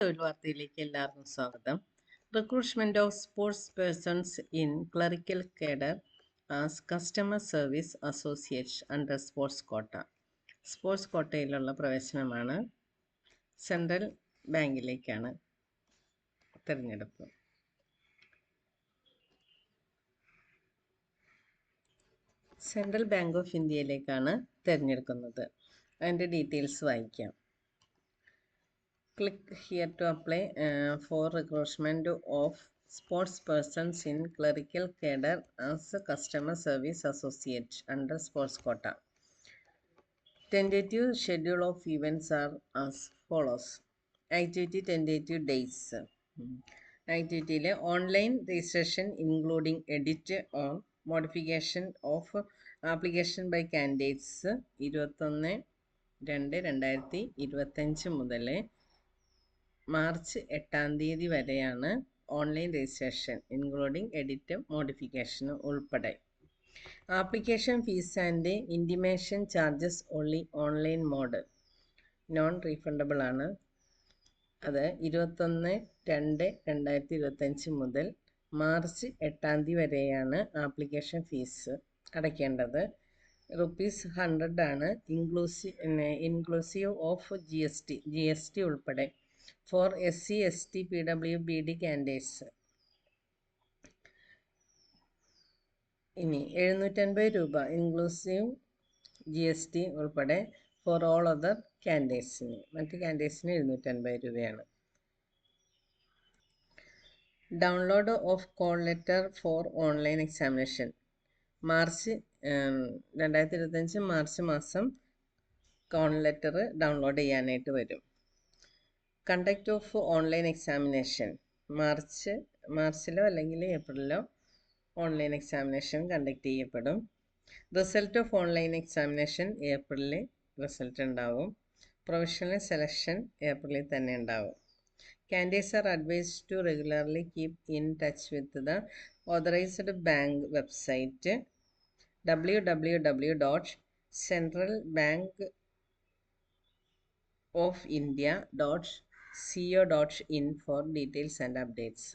തൊഴിൽ വാർത്തയിലേക്ക് എല്ലാവർക്കും സ്വാഗതം. Recruitment of sports persons in clerical cadre as customer service associate under sports quota. Sports കോട്ടയിലുള്ള പ്രവേശനമാണ്. സെൻട്രൽ ബാങ്കിലേക്കാണ് തിരഞ്ഞെടുപ്പ്. സെൻട്രൽ ബാങ്ക് ഓഫ് ഇന്ത്യയിലേക്കാണ് തിരഞ്ഞെടുക്കുന്നത്. അതിൻ്റെ ഡീറ്റെയിൽസ് വായിക്കാം. Click here to apply for recruitment of sports persons in clerical cadre as a customer service associate under sports quota. Tentative schedule of events are as follows. Activity tentative days. Activity online registration including edit or modification of application by candidates 21/2/2025 മുതൽ March 8 വരെയാണ് online registration including edit modification ഉൾപ്പെടെ. Application fees and intimation charges only online mode non refundable ആണ്. അത് 21/2/2025 മുതൽ March 8 വരെയാണ് application fees അടയ്ക്കേണ്ടത്. ₹100 ആണ്. Inclusive of GST ഉൾപ്പെടെ. For SC, ST, PWBD candidates ഇനി ₹750 ഇൻക്ലൂസീവ് GST ഉൾപ്പെടെ. ഫോർ ഓൾ അതർ കാൻഡിഡേറ്റ്സിന്, മറ്റ് കാൻഡിഡേറ്റ്സിന് ₹750. Download of call letter for online examination. March 2025 March മാസം കോൾ ലെറ്റർ ഡൗൺലോഡ് ചെയ്യാനായിട്ട് വരും. Conduct of online examination. മാർച്ചിലോ അല്ലെങ്കിൽ ഏപ്രിലിലോ ഓൺലൈൻ എക്സാമിനേഷൻ കണ്ടക്ട് ചെയ്യപ്പെടും. റിസൾട്ട് ഓഫ് ഓൺലൈൻ എക്സാമിനേഷൻ ഏപ്രിലിൽ റിസൾട്ട് ഉണ്ടാവും. പ്രൊവിഷണൽ സെലക്ഷൻ ഏപ്രിലിൽ തന്നെ ഉണ്ടാവും. Candidates are advised to regularly keep in touch with the authorized bank website www.centralbankofindia.co.in for details and updates.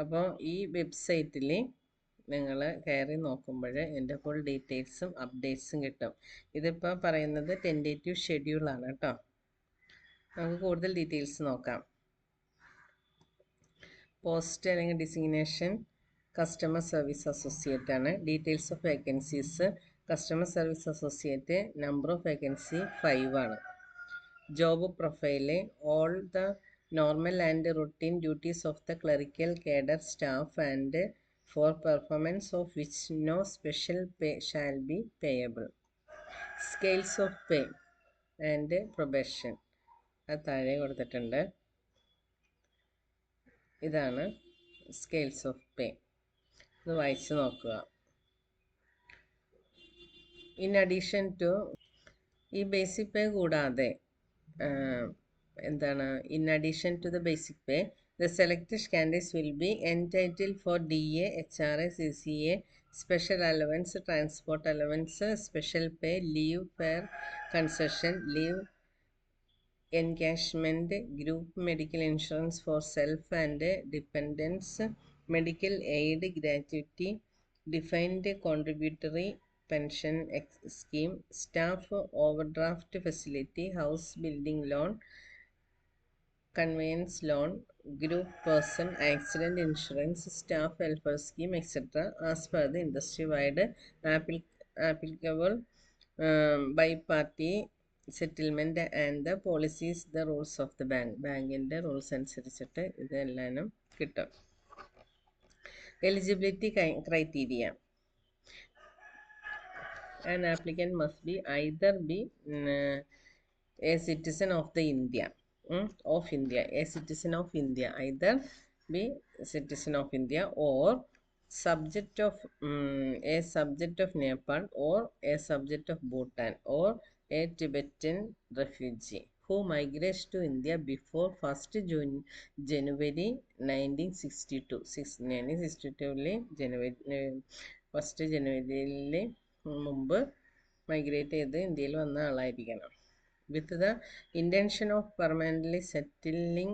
അപ്പോൾ ഈ വെബ്സൈറ്റിൽ നിങ്ങൾ കയറി നോക്കുമ്പോൾ എൻ്റെ ഫുൾ ഡീറ്റെയിൽസും അപ്ഡേറ്റ്സും കിട്ടും. ഇതിപ്പോൾ പറയുന്നത് ടെൻറ്റേറ്റീവ് ഷെഡ്യൂളാണ് കേട്ടോ. നമുക്ക് കൂടുതൽ ഡീറ്റെയിൽസ് നോക്കാം. പോസ്റ്റ് അല്ലെങ്കിൽ ഡിസിഗ്നേഷൻ കസ്റ്റമർ സർവീസ് അസോസിയേറ്റ് ആണ്. Details of vacancies customer service associate. Number of vacancy 5 ആണ്. Job profile all the normal and routine duties of the clerical cadre staff and for performance of which no special pay shall be payable. Scales of pay and probation അത് താഴെ കൊടുത്തിട്ടുണ്ട്. ഇതാണ് scales of പേ. ഇത് വായിച്ച് നോക്കുക. In addition to ഈ basic pay കൂടാതെ എന്താണ്, in addition to the basic pay the selected candidates will be entitled for DA, HRA, CCA, special allowance, transport allowance, special pay, leave fare concession, leave encashment, group medical insurance for self and dependents, medical aid, gratuity, defined contributory pension scheme, staff overdraft facility, house building loan, conveyance loan, group person accident insurance, staff welfare scheme, etc. as per the industry-wide applicable by-party settlement and the policies, the rules of the bank. ബാങ്കിൻ്റെ rules അനുസരിച്ചിട്ട് ഇതെല്ലാം കിട്ടും. Eligibility criteria. An applicant must be either be a citizen of the India. A citizen of India, either be citizen of India or subject of a subject of Nepal or a subject of Bhutan or a Tibetan refugee who migrates to India before 1st January 1962. 1962 January 1st ജനുവരിയിൽ മുമ്പ് migrate ചെയ്ത് ഇന്ത്യയിൽ വന്ന ആളായിരിക്കണം. with the intention of permanently settling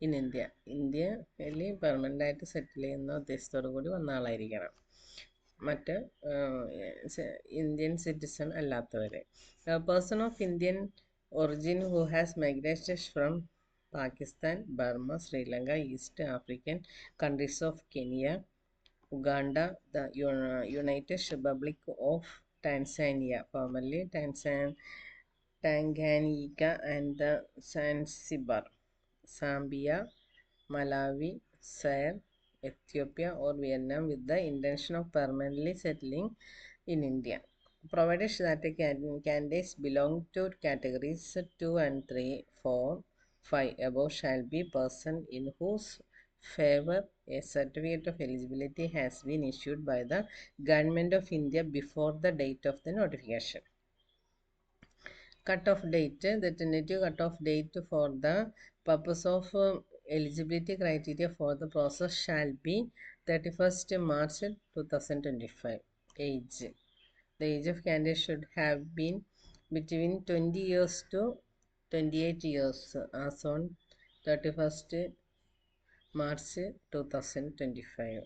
in ഇന്ത്യയിൽ permanent ആയിട്ട് സെറ്റിൽ ചെയ്യുന്ന ഉദ്ദേശത്തോടു കൂടി വന്ന ആളായിരിക്കണം. മറ്റ് ഇന്ത്യൻ സിറ്റിസൺ അല്ലാത്തവരെ. Person of Indian origin who has migrated from Pakistan, Burma, Sri Lanka, east African countries of Kenya, Uganda, the United Republic of Tanzania, formerly Tanganyika, and the Zanzibar, Zambia, Malawi, Zaire, Ethiopia, or Vietnam with the intention of permanently settling in India. Provided that candidates belong to categories 2 and 3, 4, 5 above shall be person in whose favor a certificate of eligibility has been issued by the Government of India before the date of the notification. Cut-off date, the tentative cut-off date for the purpose of eligibility criteria for the process shall be 31st March 2025. Age. The age of candidate should have been between 20 years to 28 years as on 31st March 2025.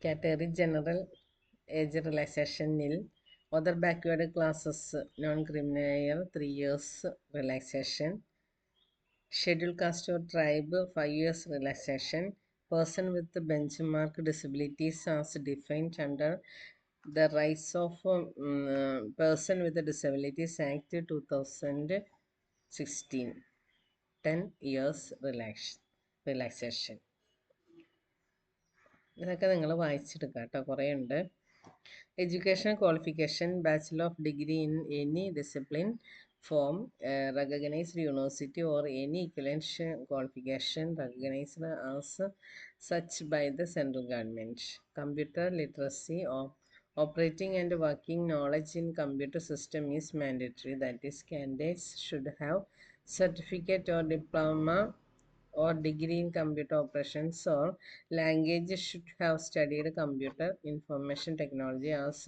Category General age relaxation nil. Other backward classes non-criminal 3 years relaxation. Scheduled caste or tribe 5 years relaxation. Person with benchmark disabilities as defined under the Rights of Person with Disabilities Act 2016. 10 years relaxation. ഇതൊക്കെ നിങ്ങൾ വായിച്ചെടുക്കുക കേട്ടോ, കുറേ ഉണ്ട്. Education qualification, Bachelor of Degree in any discipline form, recognized university or any equivalent qualification recognized as such by the central government. Computer literacy of operating and working knowledge in computer system is mandatory. That is, candidates should have certificate or diploma or degree in computer operations or language, should have studied computer information technology as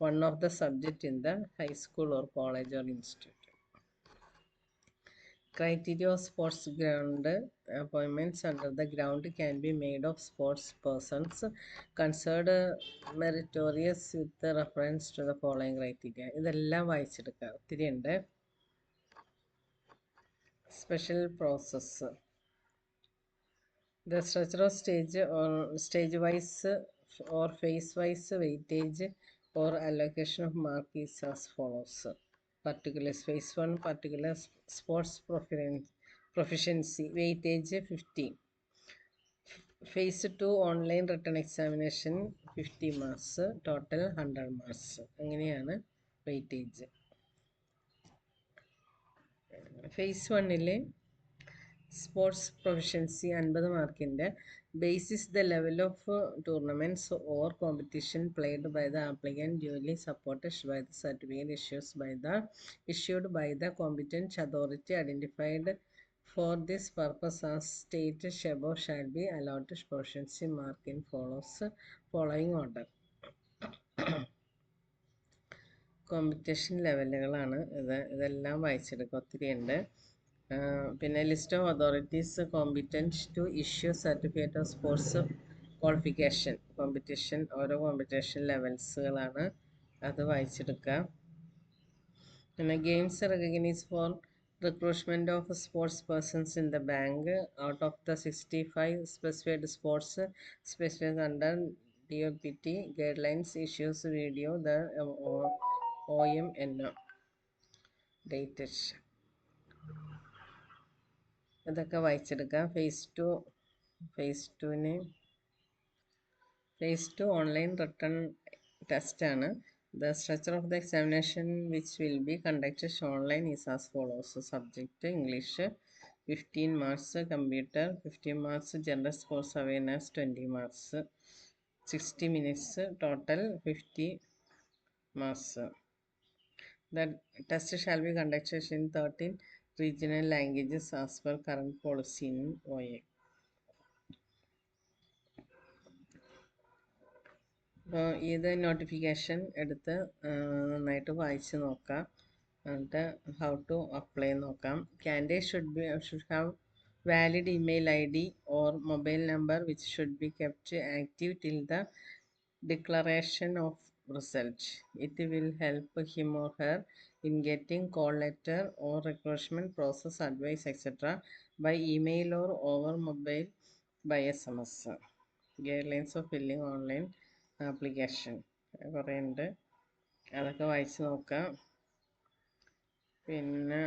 one of the subject in the high school or college or institute. Criteria of sports ground appointments under the ground can be made of sports persons considered meritorious with the reference to the following criteria. ഇതെല്ലാം വായിച്ചെടുക്കുക, ഒത്തിരി ഉണ്ട്. Special process. The structure of stage-wise or phase-wise weightage or allocation of mark is as follows. Particulars. Phase 1, particular sports proficiency, weightage 50. Phase 2, online written examination 50 marks, total 100 marks. അങ്ങനെയാണ് weightage. Phase 1-ലെ sports proficiency 50 മാർക്കിൻ്റെ basis the level of tournaments or competition played by the applicant duly supported by the certificate issued by the competent authority identified for this purpose as stated above shall be allotted proficiency mark in following order. Competition ലെവലുകളാണ് ഇതെല്ലാം വായിച്ചെടുക്കുക, ഒത്തിരി ഉണ്ട്. പിന്നെ list of authorities competent to issue certificate of sports qualification, competition ഓരോ competition ലെവൽസുകളാണ്, അത് വായിച്ചെടുക്കുക. പിന്നെ games recognise for recruitment of sports persons in the bank out of the 65 specified sports specified under DOPT guidelines issues video the OMNO dated. ഇതൊക്കെ വായിച്ചെടുക്കാം. phase 2 online written test ആണ്. The structure of the examination which will be conducted online is as follows. Subject English 15 marks, computer 15 marks, general sports awareness 20 marks, 60 minutes, total 50 marks. The test shall be conducted in 13 regional languages as per current policy in OA. അപ്പോൾ ഇത് notification എടുത്ത് നന്നായിട്ട് വായിച്ച് നോക്കാം, എന്നിട്ട് how to apply നോക്കാം. Candidate should have valid email ID or mobile number which should be kept active till the declaration of result. It will help him or her in getting call letter or recruitment process advice etc. by email or over mobile by SMS. Guidelines of filling online application കുറേ ഉണ്ട്, അതൊക്കെ വായിച്ച് നോക്കാം. പിന്നെ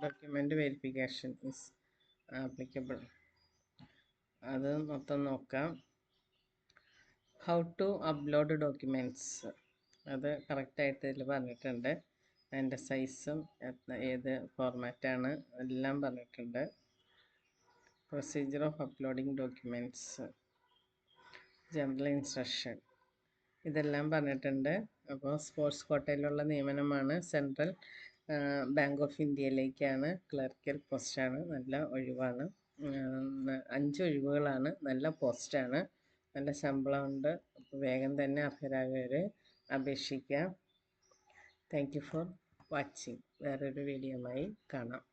document verification is applicable, അത് മൊത്തം നോക്കാം. How to upload documents അത് കറക്റ്റായിട്ട് ഇതിൽ പറഞ്ഞിട്ടുണ്ട്. അതിൻ്റെ സൈസും ഏത് ഫോർമാറ്റാണ് എല്ലാം പറഞ്ഞിട്ടുണ്ട്. Procedure of uploading documents, general instruction ഇതെല്ലാം പറഞ്ഞിട്ടുണ്ട്. അപ്പോൾ സ്പോർട്സ് കോട്ടയിലുള്ള നിയമനമാണ്. സെൻട്രൽ ബാങ്ക് ഓഫ് ഇന്ത്യയിലേക്കാണ്. ക്ലർക്കൽ പോസ്റ്റാണ്. നല്ല ഒഴിവാണ്. 5 ഒഴിവുകളാണ്. നല്ല പോസ്റ്റാണ്. നല്ല ശമ്പളമുണ്ട്. അപ്പോൾ വേഗം തന്നെ അർഹരായവർ അപേക്ഷിക്കാം. Thank you for watching. വേറൊരു വീഡിയോയുമായി കാണാം.